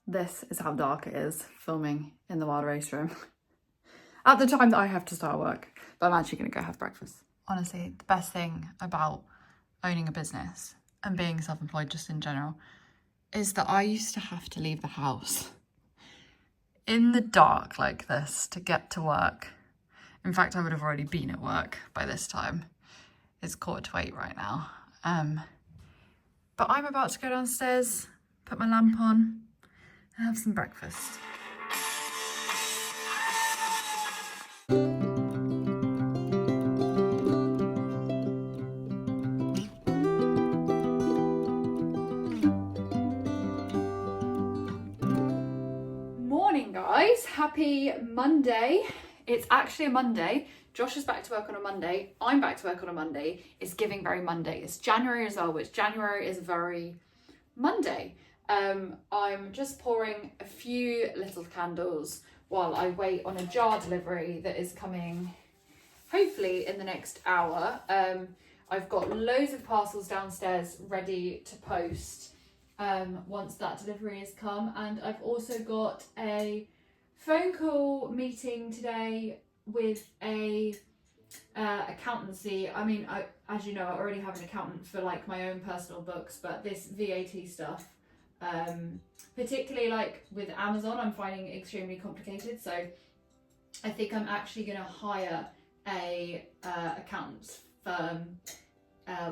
This is how dark it is filming in the WILDRACE room at the time that I have to start work, but I'm actually going to go have breakfast. Honestly, the best thing about owning a business and being self-employed just in general is that I used to have to leave the house in the dark like this to get to work. In fact, I would have already been at work by this time. It's 7:45 right now. But I'm about to go downstairs, put my lamp on, and have some breakfast. Morning, guys. Happy Monday. It's actually a Monday. Josh is back to work on a Monday. I'm back to work on a Monday. It's giving very Monday. It's January as well, which January is very Monday. I'm just pouring a few little candles while I wait on a jar delivery that is coming hopefully in the next hour. I've got loads of parcels downstairs ready to post once that delivery has come, and I've also got a phone call meeting today with a accountancy. I mean, as you know, I already have an accountant for like my own personal books, but this VAT stuff, particularly like with Amazon, I'm finding it extremely complicated. So I think I'm actually going to hire a accountant's firm,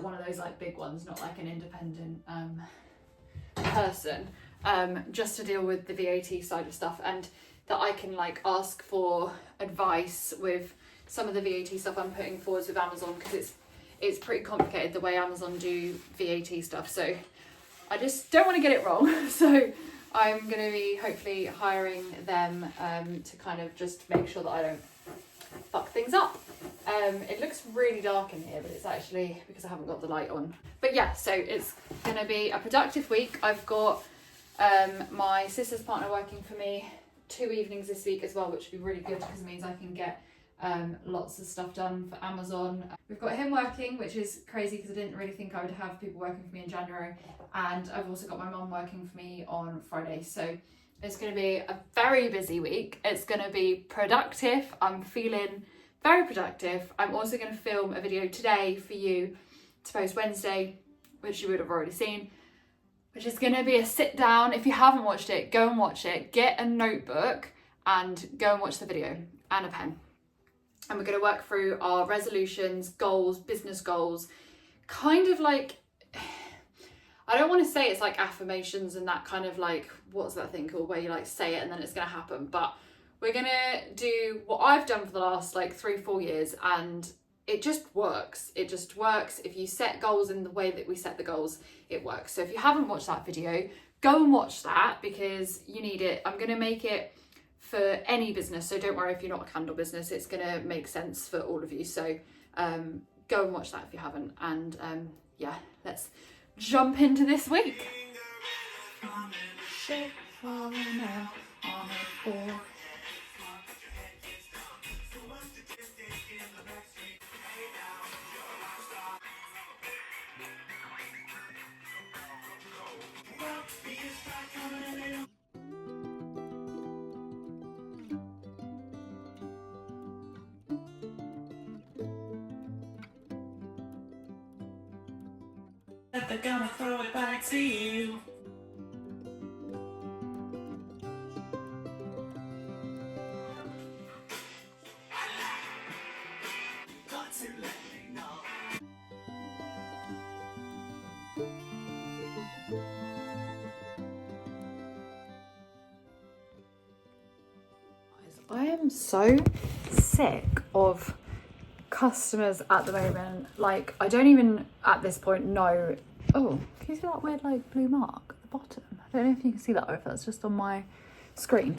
one of those like big ones, not like an independent person, just to deal with the VAT side of stuff, and that I can like ask for advice with some of the VAT stuff I'm putting forwards with Amazon, because it's pretty complicated the way Amazon do VAT stuff. So I just don't want to get it wrong. So I'm going to be hopefully hiring them to kind of just make sure that I don't fuck things up. It looks really dark in here, but it's actually because I haven't got the light on. But yeah, so it's going to be a productive week. I've got my sister's partner working for me 2 evenings this week as well, which would be really good because it means I can get lots of stuff done for Amazon. We've got him working, which is crazy because I didn't really think I would have people working for me in January, and I've also got my mum working for me on Friday. So it's going to be a very busy week. It's going to be productive. I'm feeling very productive. I'm also going to film a video today for you to post Wednesday, which you would have already seen, which is going to be a sit down. If you haven't watched it, go and watch it. Get a notebook and go and watch the video and a pen. And we're going to work through our resolutions, goals, business goals, kind of like, I don't want to say it's like affirmations and that kind of like, what's that thing called, where you like say it and then it's going to happen. But we're going to do what I've done for the last like 3-4 years, and it just works. It just works. If you set goals in the way that we set the goals, it works. So if you haven't watched that video, go and watch that because you need it. I'm going to make it for any business, so don't worry if you're not a candle business, it's going to make sense for all of you. So go and watch that if you haven't. And yeah, let's jump into this week. They're gonna throw it back to you. Got to let me know. I am so sick of customers at the moment. Like, I don't even at this point know. Oh, can you see that weird like blue mark at the bottom? I don't know if you can see that or if that's just on my screen.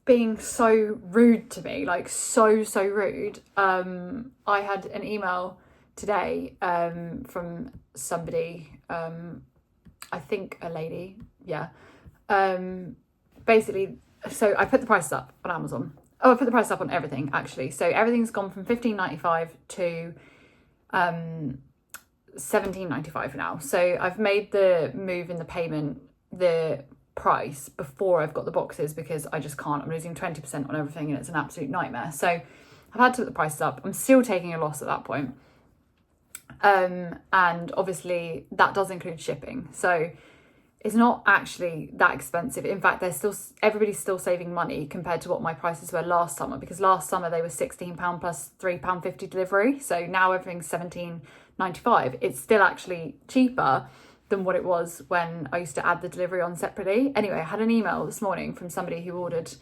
Being so rude to me, like so rude. I had an email today from somebody, I think a lady, yeah. Basically, so I put the prices up on Amazon. Oh, I put the price up on everything actually. So everything's gone from $15.95 to £17.95 now. So I've made the move in the payment, the price, before I've got the boxes, because I just can't. I'm losing 20% on everything and it's an absolute nightmare. So I've had to put the prices up. I'm still taking a loss at that point. And obviously that does include shipping. So it's not actually that expensive. In fact, everybody's still saving money compared to what my prices were last summer, because last summer they were £16 plus £3.50 delivery. So now everything's £17.95. It's still actually cheaper than what it was when I used to add the delivery on separately. Anyway, I had an email this morning from somebody who ordered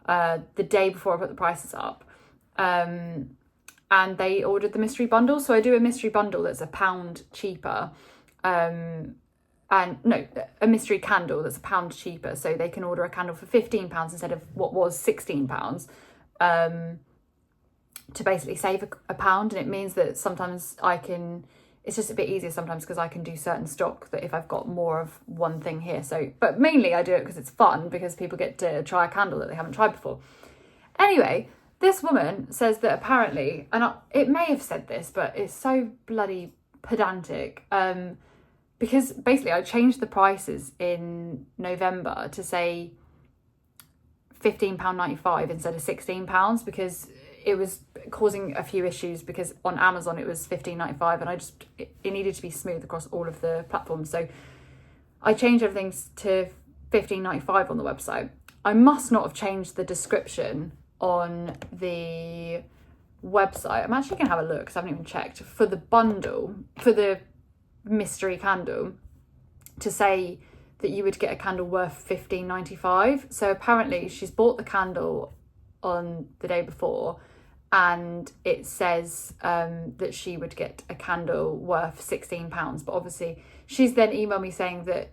the day before I put the prices up. And they ordered the mystery bundle. So I do a mystery bundle that's £1 cheaper. And no, a mystery candle that's £1 cheaper. So they can order a candle for £15 instead of what was £16, to basically save a pound. And it means that sometimes it's just a bit easier sometimes because I can do certain stock that if I've got more of one thing here. So, but mainly I do it because it's fun, because people get to try a candle that they haven't tried before. Anyway, this woman says that apparently, and it may have said this, but it's so bloody pedantic, because basically I changed the prices in November to say £15.95 instead of £16, because it was causing a few issues, because on Amazon it was £15.95 and it needed to be smooth across all of the platforms. So I changed everything to £15.95 on the website. I must not have changed the description on the website. I'm actually going to have a look because I haven't even checked, for the bundle, for the mystery candle, to say that you would get a candle worth £15.95. So apparently she's bought the candle on the day before and it says that she would get a candle worth £16, but obviously she's then emailed me saying that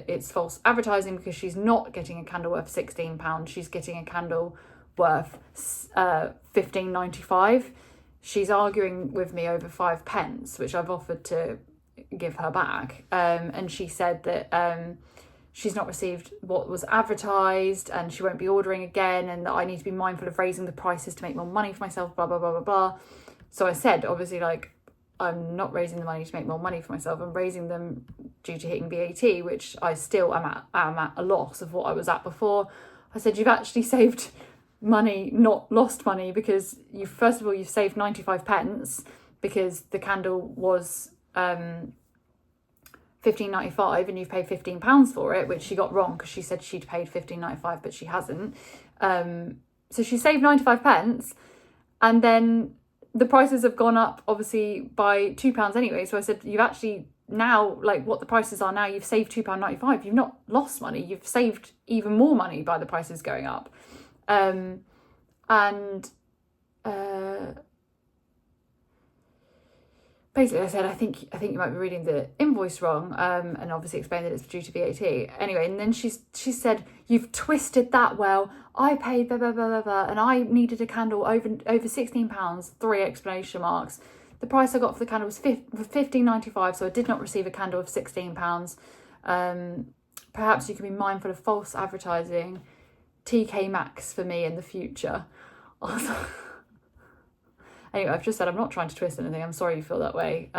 it's false advertising, because she's not getting a candle worth £16, she's getting a candle worth £15.95. She's arguing with me over 5p, which I've offered to give her back, and she said that she's not received what was advertised and she won't be ordering again, and that I need to be mindful of raising the prices to make more money for myself, blah blah blah blah blah. So I said, obviously, like, I'm not raising the money to make more money for myself, I'm raising them due to hitting VAT, which I still am at a loss of what I was at before. I said, you've actually saved money, not lost money, because you've saved 95p, because the candle was £15.95 and you've paid £15 for it, which she got wrong because she said she'd paid £15.95 but she hasn't. So she saved 95p, and then the prices have gone up obviously by £2 anyway. So I said, you've actually now, like what the prices are now, you've saved £2.95. You've not lost money, you've saved even more money by the prices going up. Basically I said, I think you might be reading the invoice wrong, and obviously explained that it's due to VAT. Anyway, and then she said, you've twisted that well. I paid blah, blah, blah, blah, blah, and I needed a candle over £16, 3 exclamation marks. The price I got for the candle was £15.95, so I did not receive a candle of £16. Perhaps you can be mindful of false advertising. TK Maxx for me in the future. Anyway, I've just said I'm not trying to twist anything. I'm sorry you feel that way.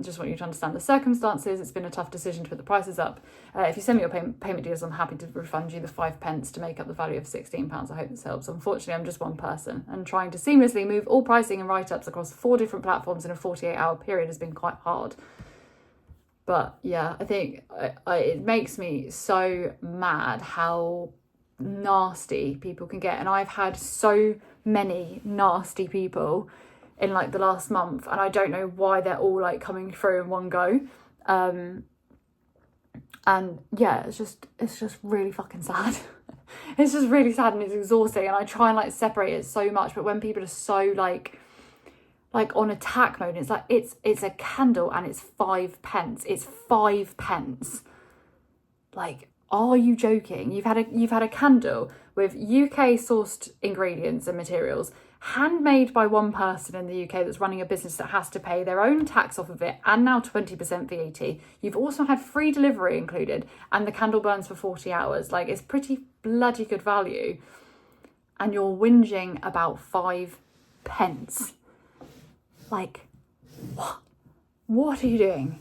Just want you to understand the circumstances. It's been a tough decision to put the prices up. If you send me your payment details, I'm happy to refund you the 5p to make up the value of £16. I hope this helps. Unfortunately, I'm just one person, and trying to seamlessly move all pricing and write-ups across 4 different platforms in a 48-hour period has been quite hard. But yeah, I think it makes me so mad how nasty people can get. And I've had so many nasty people in like the last month, and I don't know why they're all like coming through in one go. And yeah, it's just really fucking sad. It's just really sad and it's exhausting, and I try and like separate it so much, but when people are so like on attack mode, it's like it's a candle and it's 5p. It's 5p. Like, are you joking? You've had a candle with UK sourced ingredients and materials, handmade by one person in the UK that's running a business that has to pay their own tax off of it, and now 20% VAT. You've also had free delivery included, and the candle burns for 40 hours. Like, it's pretty bloody good value. And you're whinging about 5p. Like, what? What are you doing?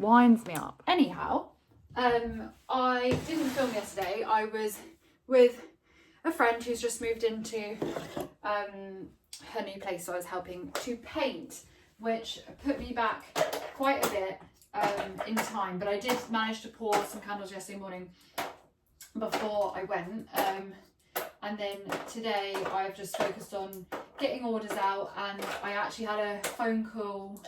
Winds me up. Anyhow, I didn't film yesterday. I was with a friend who's just moved into her new place, so I was helping to paint, which put me back quite a bit in time, but I did manage to pour some candles yesterday morning before I went, and then today I've just focused on getting orders out, and I actually had a phone call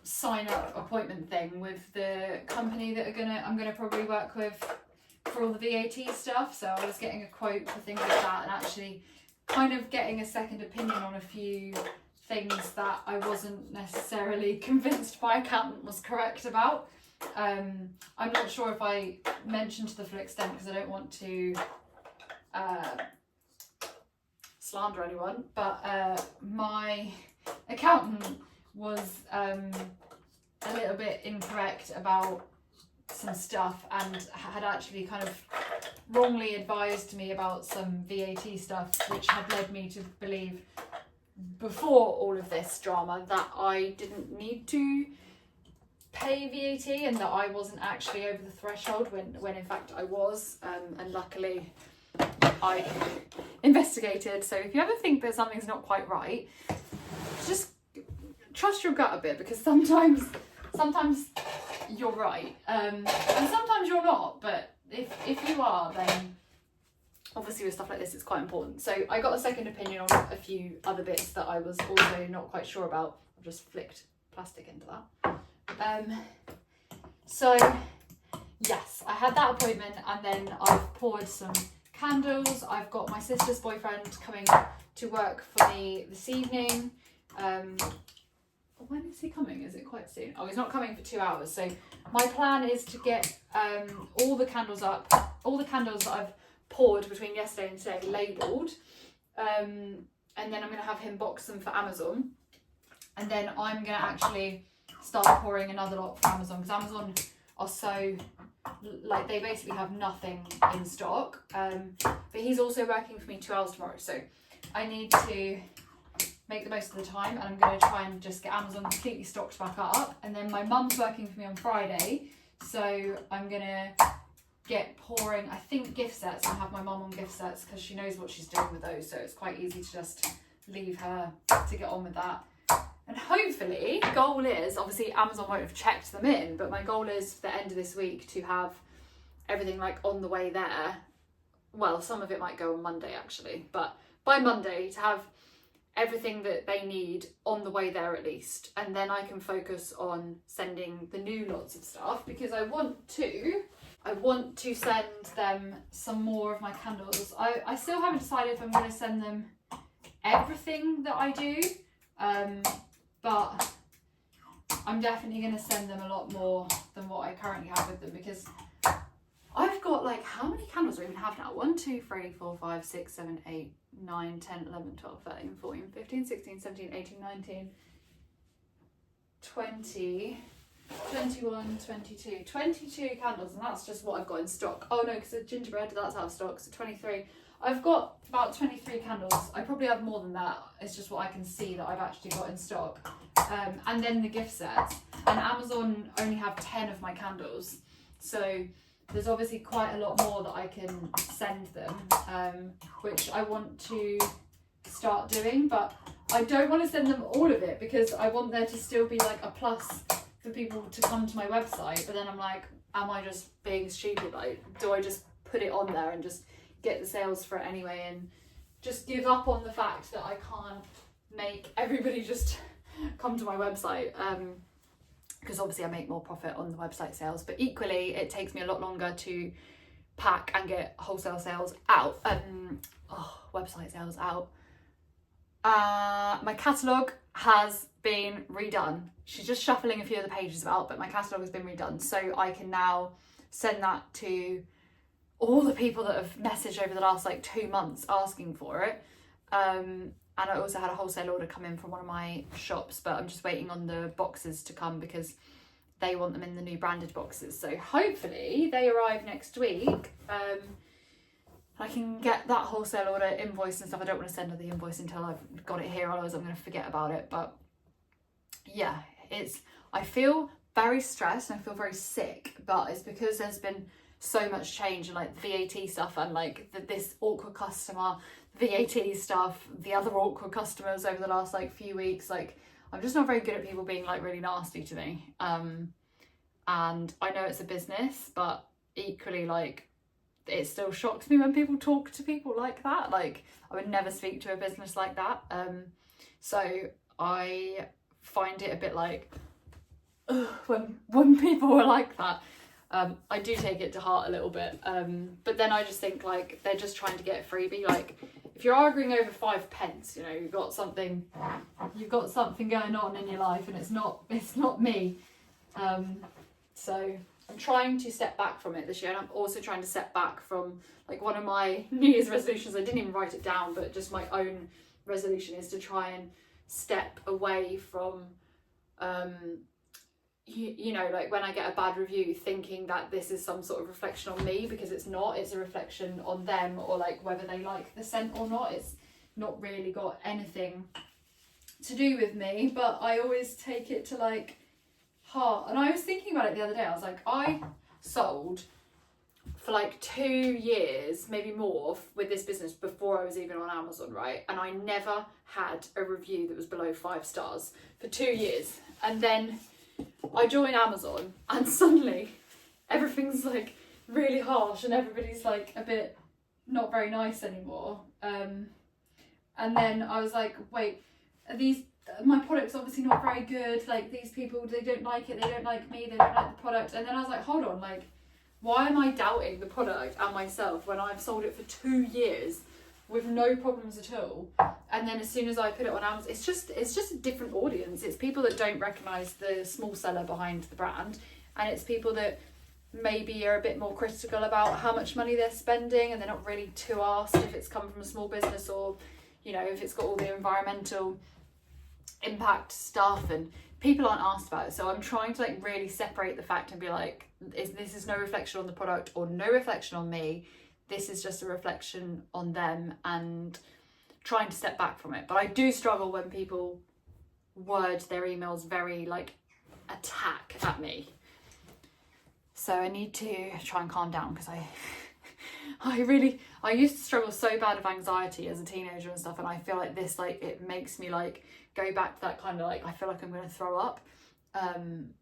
sign up appointment thing with the company that I'm gonna probably work with for all the VAT stuff. So I was getting a quote for things like that, and actually kind of getting a second opinion on a few things that I wasn't necessarily convinced my accountant was correct about. I'm not sure if I mentioned to the full extent because I don't want to slander anyone, but my accountant was a little bit incorrect about some stuff and had actually kind of wrongly advised me about some VAT stuff, which had led me to believe before all of this drama that I didn't need to pay VAT and that I wasn't actually over the threshold when in fact I was, and luckily I investigated. So if you ever think that something's not quite right, just trust your gut a bit, because sometimes you're right, and sometimes you're not, but if you are, then obviously with stuff like this it's quite important. So I got a second opinion on a few other bits that I was also not quite sure about. I've just flicked plastic into that. So yes, I had that appointment, and then I've poured some candles. I've got my sister's boyfriend coming to work for me this evening. When is he coming? Is it quite soon? Oh, he's not coming for 2 hours. So my plan is to get all the candles up, all the candles that I've poured between yesterday and today labelled, and then I'm going to have him box them for Amazon, and then I'm going to actually start pouring another lot for Amazon, because Amazon are so, like, they basically have nothing in stock, but he's also working for me 2 hours tomorrow, so I need to make the most of the time, and I'm going to try and just get Amazon completely stocked back up. And then my mum's working for me on Friday, so I'm going to get pouring, I think, gift sets, and have my mum on gift sets because she knows what she's doing with those, so it's quite easy to just leave her to get on with that. And hopefully, the goal is, obviously Amazon won't have checked them in, but my goal is for the end of this week to have everything like on the way there. Well, some of it might go on Monday actually, but by Monday to have everything that they need on the way there at least, and then I can focus on sending the new lots of stuff, because I want to send them some more of my candles. I still haven't decided if I'm going to send them everything that I do, but I'm definitely going to send them a lot more than what I currently have with them, because I've got, like, how many candles do I even have now? 1, 2, 3, 4, 5, 6, 7, 8, 9, 10, 11, 12, 13, 14, 15, 16, 17, 18, 19, 20, 21, 22. 22 candles, and that's just what I've got in stock. Oh no, because the gingerbread, that's out of stock, so 23. I've got about 23 candles. I probably have more than that. It's just what I can see that I've actually got in stock. And then the gift sets. And Amazon only have 10 of my candles. So there's obviously quite a lot more that I can send them, which I want to start doing. But I don't want to send them all of it, because I want there to still be like a plus for people to come to my website. But then I'm like, am I just being stupid? Like, do I just put it on there and just get the sales for it anyway, and just give up on the fact that I can't make everybody just come to my website, because obviously I make more profit on the website sales, but equally it takes me a lot longer to pack and get wholesale sales out, website sales out. My catalogue has been redone. She's just shuffling a few of the pages out, but my catalogue has been redone, so I can now send that to all the people that have messaged over the last like 2 months asking for it. And I also had a wholesale order come in from one of my shops, but I'm just waiting on the boxes to come because they want them in the new branded boxes. So hopefully they arrive next week. I can get that wholesale order invoice and stuff. I don't want to send her the invoice until I've got it here, otherwise I'm going to forget about it. But yeah, I feel very stressed and I feel very sick, but it's because there's been so much change and like VAT stuff and like this awkward customer, VAT stuff, the other awkward customers over the last like few weeks. Like I'm just not very good at people being like really nasty to me. And I know it's a business, but equally like it still shocks me when people talk to people like that. Like I would never speak to a business like that. So I find it a bit like when people are like that. I do take it to heart a little bit, but then I just think like they're just trying to get a freebie. Like if you're arguing over 5 pence, you know, you've got something going on in your life, and it's not me. So I'm trying to step back from it this year, and I'm also trying to step back from like one of my New Year's resolutions. I didn't even write it down, but just my own resolution is to try and step away from you know, like when I get a bad review, thinking that this is some sort of reflection on me, because it's not. It's a reflection on them, or like whether they like the scent or not. It's not really got anything to do with me, but I always take it to like heart. And I was thinking about it the other day. I was like, I sold for like 2 years, maybe more, with this business before I was even on Amazon, right? And I never had a review that was below 5 stars for 2 years. And then I joined Amazon and suddenly everything's like really harsh and everybody's like a bit not very nice anymore. And then I was like, wait, my product's obviously not very good. Like these people, they don't like it, they don't like me, they don't like the product. And then I was like, hold on, like why am I doubting the product and myself when I've sold it for 2 years with no problems at all? And then as soon as I put it on Amazon, it's just a different audience. It's people that don't recognise the small seller behind the brand, and it's people that maybe are a bit more critical about how much money they're spending, and they're not really too asked if it's come from a small business, or you know, if it's got all the environmental impact stuff, and people aren't asked about it. So I'm trying to like really separate the fact and be like, this is no reflection on the product or no reflection on me. This is just a reflection on them, and trying to step back from it. But I do struggle when people word their emails very like attack at me. So I need to try and calm down, because I used to struggle so bad with anxiety as a teenager and stuff, and I feel like this, like it makes me like go back to that kind of like, I feel like I'm going to throw up. And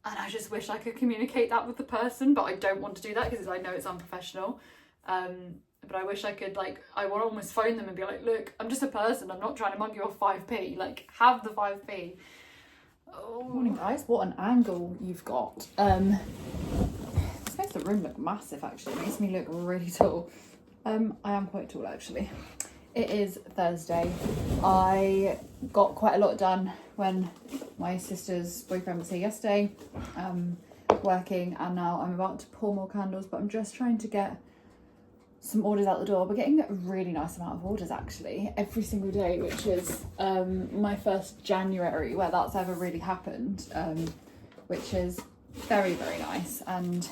I just wish I could communicate that with the person, but I don't want to do that because I know it's unprofessional. But I wish I could, like, I want to almost phone them and be like, look, I'm just a person, I'm not trying to mug you off 5p, like, have the 5p. Oh. Morning guys, what an angle you've got. This makes the room look massive actually, it makes me look really tall. I am quite tall actually. It is Thursday. I got quite a lot done when my sister's boyfriend was here yesterday, working, and now I'm about to pour more candles, but I'm just trying to get some orders out the door. We're getting a really nice amount of orders actually every single day, which is my first January where that's ever really happened, which is very, very nice and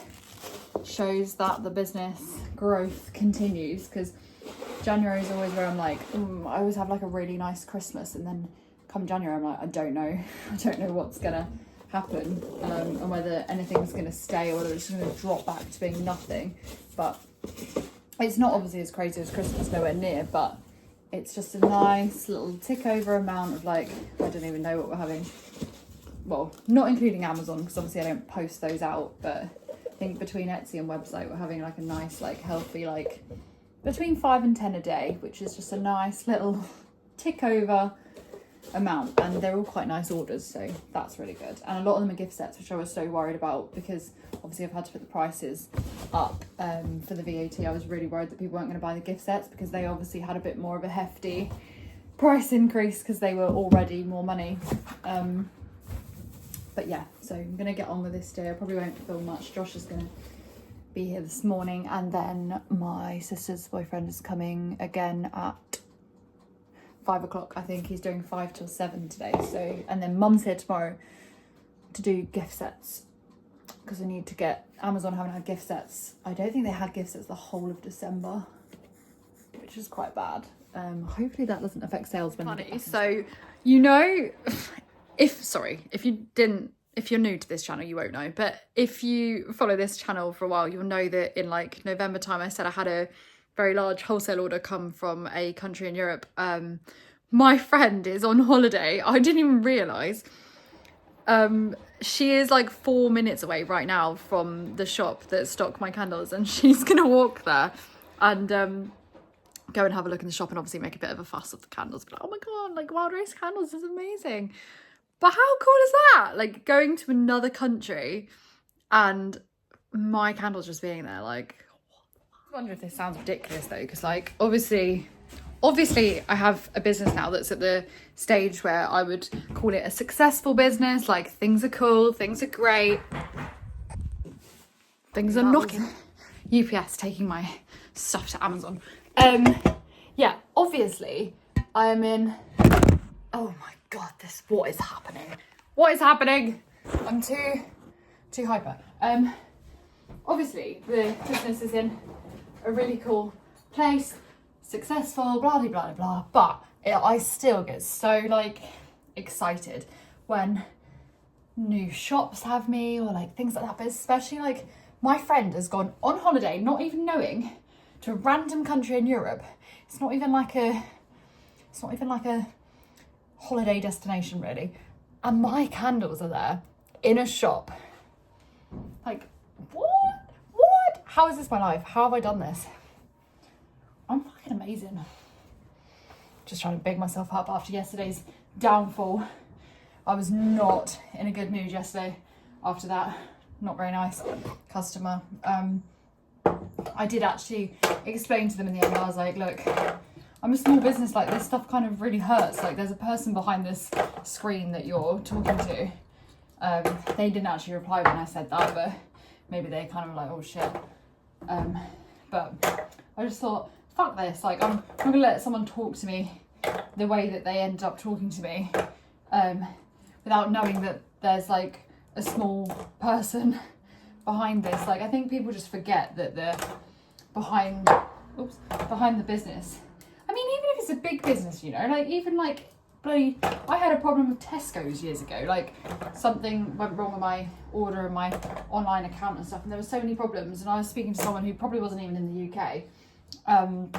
shows that the business growth continues, because January is always where I'm like, I always have like a really nice Christmas, and then come January I'm like, I don't know what's gonna happen, and whether anything's gonna stay or whether it's just gonna drop back to being nothing. But it's not obviously as crazy as Christmas, nowhere near, but it's just a nice little tick over amount of like, I don't even know what we're having. Well, not including Amazon, because obviously I don't post those out, but I think between Etsy and website we're having like a nice, like healthy, like between 5 and 10 a day, which is just a nice little tick over amount, and they're all quite nice orders, so that's really good. And a lot of them are gift sets, which I was so worried about, because obviously I've had to put the prices up for the VAT. I was really worried that people weren't going to buy the gift sets, because they obviously had a bit more of a hefty price increase because they were already more money. But yeah, so I'm going to get on with this day. I probably won't film much. Josh is going to be here this morning, and then my sister's boyfriend is coming again at 5 o'clock. I think he's doing 5 till 7 today. So, and then mum's here tomorrow to do gift sets, because I need to get, Amazon haven't had gift sets. I don't think they had gift sets the whole of December, which is quite bad. Hopefully that doesn't affect sales when funny. So, you know, if you're new to this channel, you won't know, but if you follow this channel for a while, you'll know that in like November time, I said I had a very large wholesale order come from a country in Europe. My friend is on holiday. I didn't even realise. She is like 4 minutes away right now from the shop that stock my candles, and she's gonna walk there and go and have a look in the shop and obviously make a bit of a fuss of the candles. But oh my god, like WILDRACE candles is amazing. But how cool is that? Like going to another country and my candles just being there. Like, I wonder if this sounds ridiculous though, because like obviously I have a business now that's at the stage where I would call it a successful business. Like things are cool, things are great, things are knocking. UPS taking my stuff to Amazon. Yeah, obviously I am in, oh my god, what is happening? What is happening? I'm too hyper. Obviously the business is in a really cool place, successful, blah blah blah blah, but I still get so like excited when new shops have me or like things like that. But especially like my friend has gone on holiday not even knowing, to a random country in Europe. It's not even like a holiday destination really, and my candles are there in a shop. Like what? How is this my life? How have I done this? I'm fucking amazing. Just trying to big myself up after yesterday's downfall. I was not in a good mood yesterday after that. Not very nice customer. I did actually explain to them in the end. I was like, look, I'm a small business, like this stuff kind of really hurts. Like there's a person behind this screen that you're talking to. They didn't actually reply when I said that, but maybe they kind of like, oh shit. But I just thought, fuck this, like I'm not gonna let someone talk to me the way that they end up talking to me, without knowing that there's like a small person behind this. Like I think people just forget that they're behind the business. I mean, even if it's a big business, you know, like even like bloody, I had a problem with Tesco's years ago. Like something went wrong with my order and my online account and stuff, and there were so many problems, and I was speaking to someone who probably wasn't even in the UK. And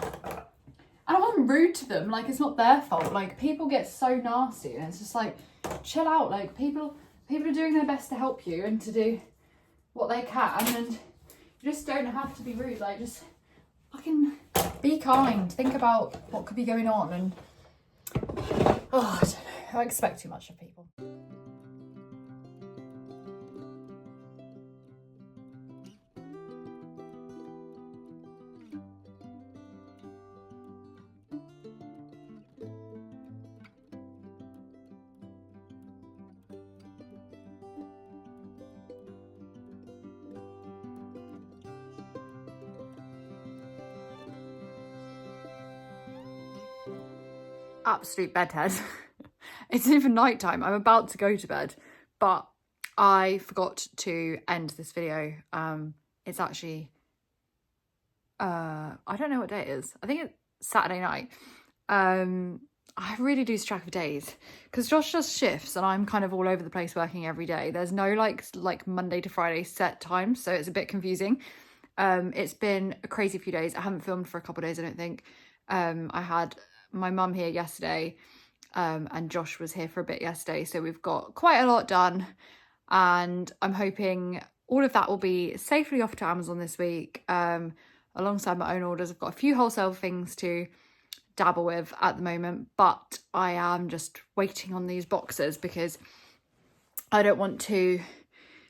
I wasn't rude to them, like it's not their fault. Like people get so nasty, and it's just like, chill out. Like people are doing their best to help you and to do what they can, and you just don't have to be rude. Like just fucking be kind, think about what could be going on, and oh, I don't know, I expect too much of people. Absolute bedhead. It's even night time. I'm about to go to bed, but I forgot to end this video. It's actually I don't know what day it is. I think it's Saturday night. I really lose track of days because Josh does shifts and I'm kind of all over the place working every day. There's no like Monday to Friday set time, so it's a bit confusing. It's been a crazy few days. I haven't filmed for a couple of days, I don't think. I had my mum here yesterday, and Josh was here for a bit yesterday, so we've got quite a lot done, and I'm hoping all of that will be safely off to Amazon this week, alongside my own orders. I've got a few wholesale things to dabble with at the moment, but I am just waiting on these boxes because I don't want to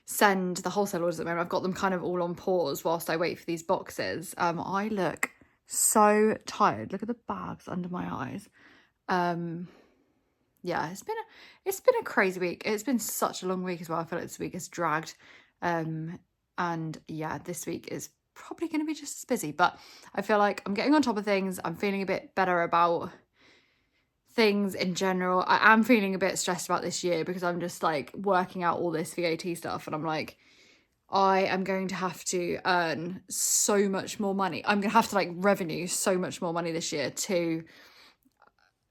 send the wholesale orders at the moment. I've got them kind of all on pause whilst I wait for these boxes. I look so tired. Look at the bags under my eyes. Yeah, it's been a crazy week. It's been such a long week as well. I feel like this week has dragged. And yeah, this week is probably going to be just as busy, but I feel like I'm getting on top of things. I'm feeling a bit better about things in general. I am feeling a bit stressed about this year because I'm just like working out all this VAT stuff, and I'm like, I am going to have to earn so much more money. I'm going to have to like revenue so much more money this year to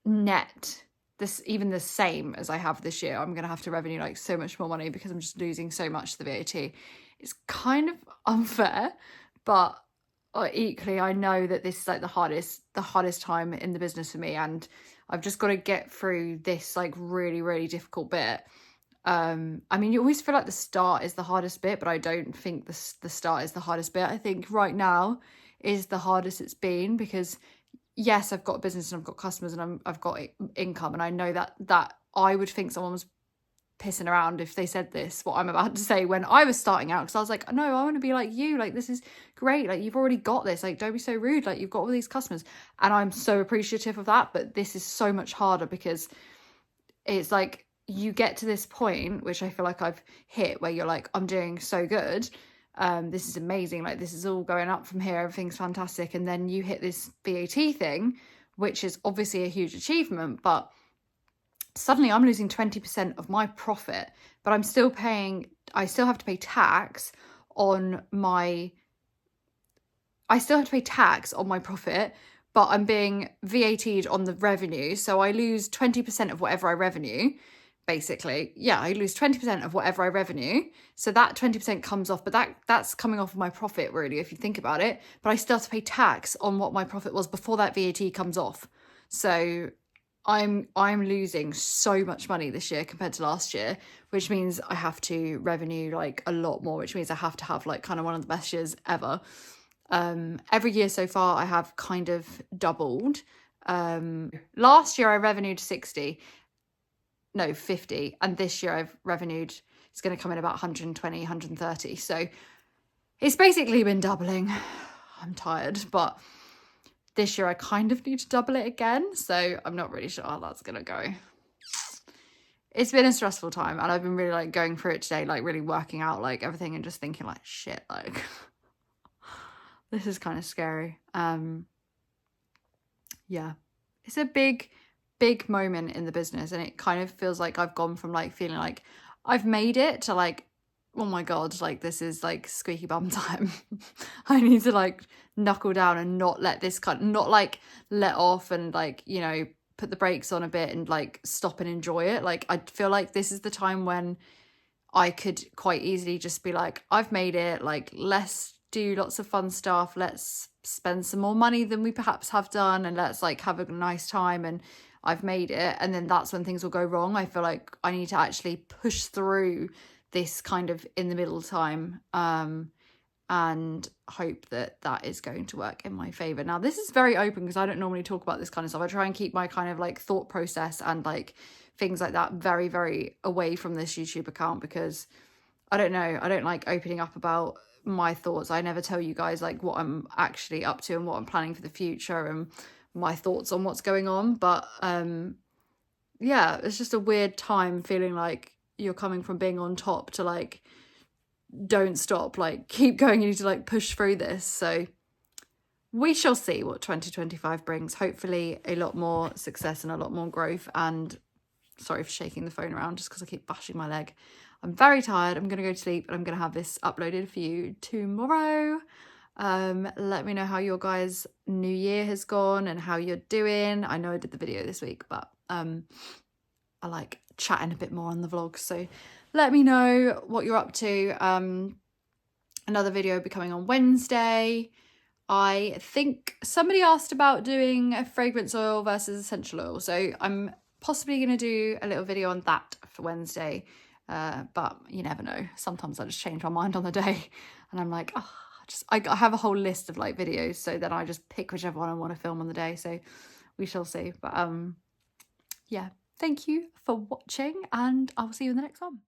net this even the same as I have this year, I'm going to have to revenue like so much more money because I'm just losing so much to the VAT. It's kind of unfair, but equally I know that this is like the hardest time in the business for me, and I've just got to get through this like really, really difficult bit. I mean, you always feel like the start is the hardest bit, but I don't think the start is the hardest bit. I think right now is the hardest it's been, because yes, I've got a business and I've got customers and I've got income, and I know that I would think someone was pissing around if they said this, what I'm about to say, when I was starting out, because I was like, no, I want to be like you, like this is great, like you've already got this, like don't be so rude, like you've got all these customers, and I'm so appreciative of that. But this is so much harder because it's like you get to this point, which I feel like I've hit, where you're like, I'm doing so good, this is amazing, like this is all going up from here, everything's fantastic, and then you hit this VAT thing, which is obviously a huge achievement, but suddenly I'm losing 20% of my profit, but I still have to pay tax on my profit, but I'm being VAT'd on the revenue. So I lose 20% of whatever I revenue, basically. Yeah, I lose 20% of whatever I revenue. So that 20% comes off, but that's coming off of my profit, really, if you think about it. But I still have to pay tax on what my profit was before that VAT comes off. So I'm losing so much money this year compared to last year, which means I have to revenue like a lot more, which means I have to have like kind of one of the best years ever. Every year so far I have kind of doubled. Last year I revenued 50, and this year I've revenued, it's going to come in about 120, 130. So it's basically been doubling. I'm tired, but this year I kind of need to double it again, so I'm not really sure how that's gonna go. It's been a stressful time, and I've been really like going through it today, like really working out like everything and just thinking like, shit, like this is kind of scary. Yeah, it's a big moment in the business, and it kind of feels like I've gone from like feeling like I've made it to like, oh my god, like this is like squeaky bum time. I need to like knuckle down and not let this not like let off and like, you know, put the brakes on a bit and like stop and enjoy it. Like I feel like this is the time when I could quite easily just be like, I've made it, like let's do lots of fun stuff, let's spend some more money than we perhaps have done, and let's like have a nice time, and I've made it. And then that's when things will go wrong. I feel like I need to actually push through this kind of in the middle time, and hope that is going to work in my favor. Now this is very open because I don't normally talk about this kind of stuff. I try and keep my kind of like thought process and like things like that very, very away from this YouTube account, because I don't know, I don't like opening up about my thoughts. I never tell you guys like what I'm actually up to and what I'm planning for the future and my thoughts on what's going on. But yeah, it's just a weird time feeling like you're coming from being on top to like, don't stop, like keep going, you need to like push through this. So we shall see what 2025 brings. Hopefully a lot more success and a lot more growth. And sorry for shaking the phone around just because I keep bashing my leg. I'm very tired. I'm gonna go to sleep, and I'm gonna have this uploaded for you tomorrow. Let me know how your guys' new year has gone and how you're doing. I know I did the video this week, but I like chatting a bit more on the vlog, so let me know what you're up to. Another video will be coming on Wednesday. I think somebody asked about doing a fragrance oil versus essential oil, so I'm possibly going to do a little video on that for Wednesday, but you never know. Sometimes I just change my mind on the day and I'm like, oh, I have a whole list of like videos, so then I just pick whichever one I want to film on the day, so we shall see. But yeah, thank you for watching, and I will see you in the next one.